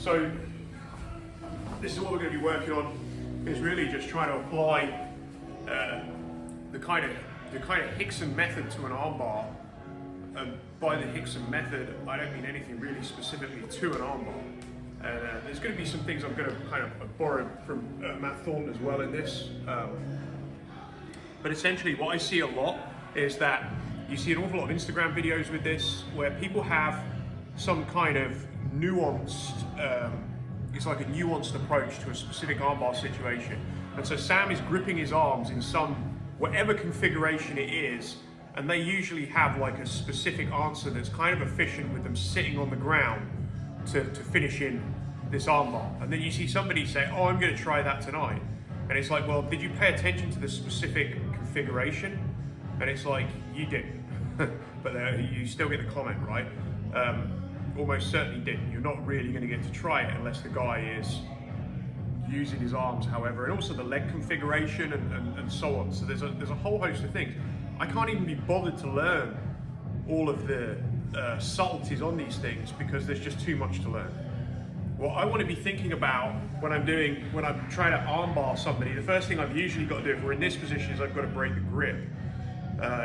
So this is what we're going to be working on, is really just trying to apply the kind of Hickson method to an armbar. By the Hickson method, I don't mean anything really specifically to an armbar. And there's going to be some things I'm going to kind of borrow from Matt Thornton as well in this. But essentially what I see a lot is that you see an awful lot of Instagram videos with this where people have some kind of nuanced, it's like a nuanced approach to a specific armbar situation. And so Sam is gripping his arms in some, whatever configuration it is, and they usually have like a specific answer that's kind of efficient with them sitting on the ground to finish in this armbar. And then you see somebody say, oh, I'm gonna try that tonight. And it's like, well, did you pay attention to the specific configuration? And it's like, you didn't, but you still get the comment, right? Almost certainly didn't. You're not really gonna get to try it unless the guy is using his arms, however, and also the leg configuration and so on. So there's a whole host of things. I can't even be bothered to learn all of the subtleties on these things because there's just too much to learn. What I want to be thinking about when I'm trying to armbar somebody, the first thing I've usually got to do if we're in this position is I've got to break the grip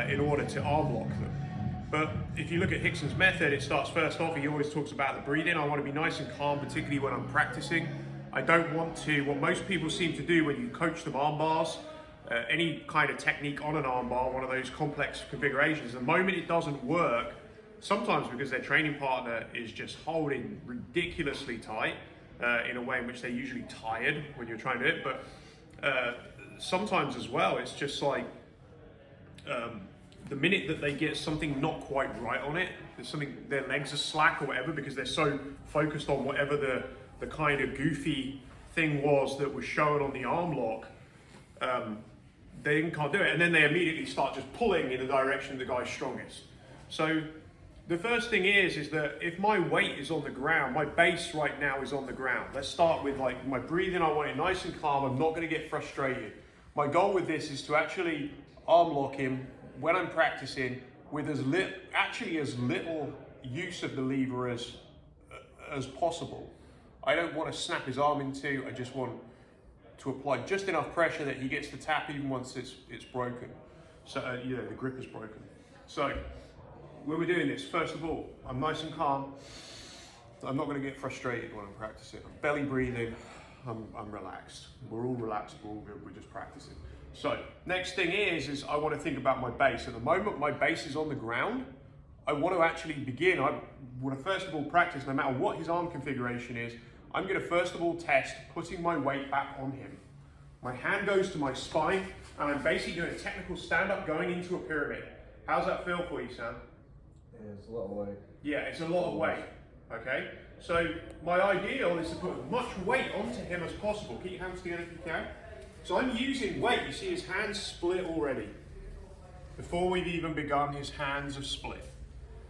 in order to arm lock them. But if you look at Hickson's method, it starts first off, he always talks about the breathing. I want to be nice and calm, particularly when I'm practicing. I don't want to, what most people seem to do when you coach them armbars, any kind of technique on an armbar, one of those complex configurations, the moment it doesn't work, sometimes because their training partner is just holding ridiculously tight in a way in which they're usually tired when you're trying to do it, but sometimes as well, it's just like the minute that they get something not quite right on it, there's something, their legs are slack or whatever because they're so focused on whatever the kind of goofy thing was that was shown on the arm lock, they can't do it, and then they immediately start just pulling in the direction the guy's strongest. So the first thing is that if my weight is on the ground, my base right now is on the ground. Let's start with like my breathing. I want it nice and calm. I'm not going to get frustrated. My goal with this is to actually arm lock him when I'm practicing with as little use of the lever as possible. I don't want to snap his arm in two. I just want to apply just enough pressure that he gets to tap even once it's broken. So, the grip is broken. So, when we're doing this, first of all, I'm nice and calm. I'm not going to get frustrated when I'm practicing. I'm belly breathing. I'm relaxed. We're all relaxed. We're all good. We're just practicing. So, next thing is I want to think about my base. At the moment, my base is on the ground. I want to actually begin. I want to first of all practice, no matter what his arm configuration is, I'm going to first of all test putting my weight back on him. My hand goes to my spine, and I'm basically doing a technical stand-up going into a pyramid. How's that feel for you, Sam? Yeah, it's a lot of weight. Yeah, it's a lot of weight, okay? So my ideal is to put as much weight onto him as possible. Keep your hands together if you can. So I'm using weight. You see his hands split already. Before we've even begun, his hands have split.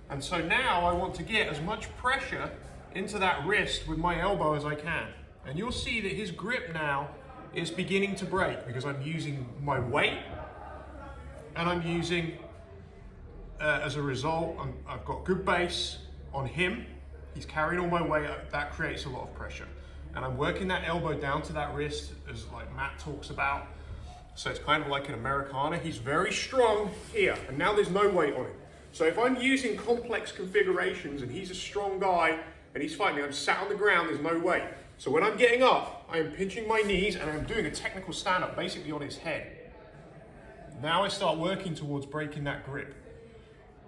And so now I want to get as much pressure into that wrist with my elbow as I can. And you'll see that his grip now is beginning to break because I'm using my weight and I'm using, as a result, I've got good base on him. He's carrying all my weight. That creates a lot of pressure. And I'm working that elbow down to that wrist, as like Matt talks about. So it's kind of like an Americana. He's very strong here, and now there's no weight on him. So if I'm using complex configurations and he's a strong guy and he's fighting me, I'm sat on the ground, there's no weight. So when I'm getting up, I'm pinching my knees and I'm doing a technical stand-up basically on his head. Now I start working towards breaking that grip.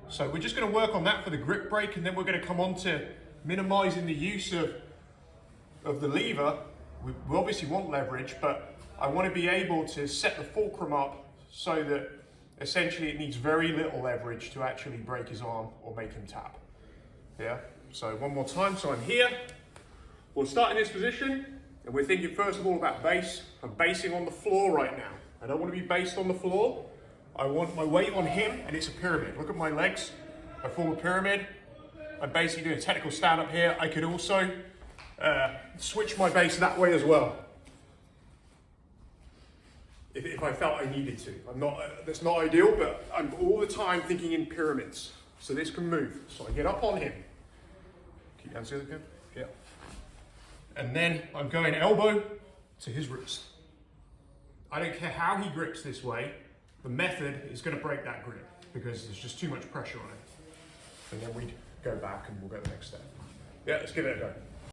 So we're just going to work on that for the grip break, and then we're going to come on to minimizing the use of the lever. We obviously want leverage, but I want to be able to set the fulcrum up so that essentially it needs very little leverage to actually break his arm or make him tap. Yeah, so one more time. So I'm here. We'll start in this position, and we're thinking first of all about base. I'm basing on the floor right now. I don't want to be based on the floor. I want my weight on him, and it's a pyramid. Look at my legs. I form a pyramid. I'm basically doing a technical stand-up here. I could also switch my base that way as well, if I felt I needed to. That's not ideal, but I'm all the time thinking in pyramids. So this can move. So I get up on him. Keep your hands together again. Yeah. And then I'm going elbow to his wrist. I don't care how he grips this way, the method is going to break that grip because there's just too much pressure on it. And then we'd go back and we'll go the next step. Yeah, let's give it a go.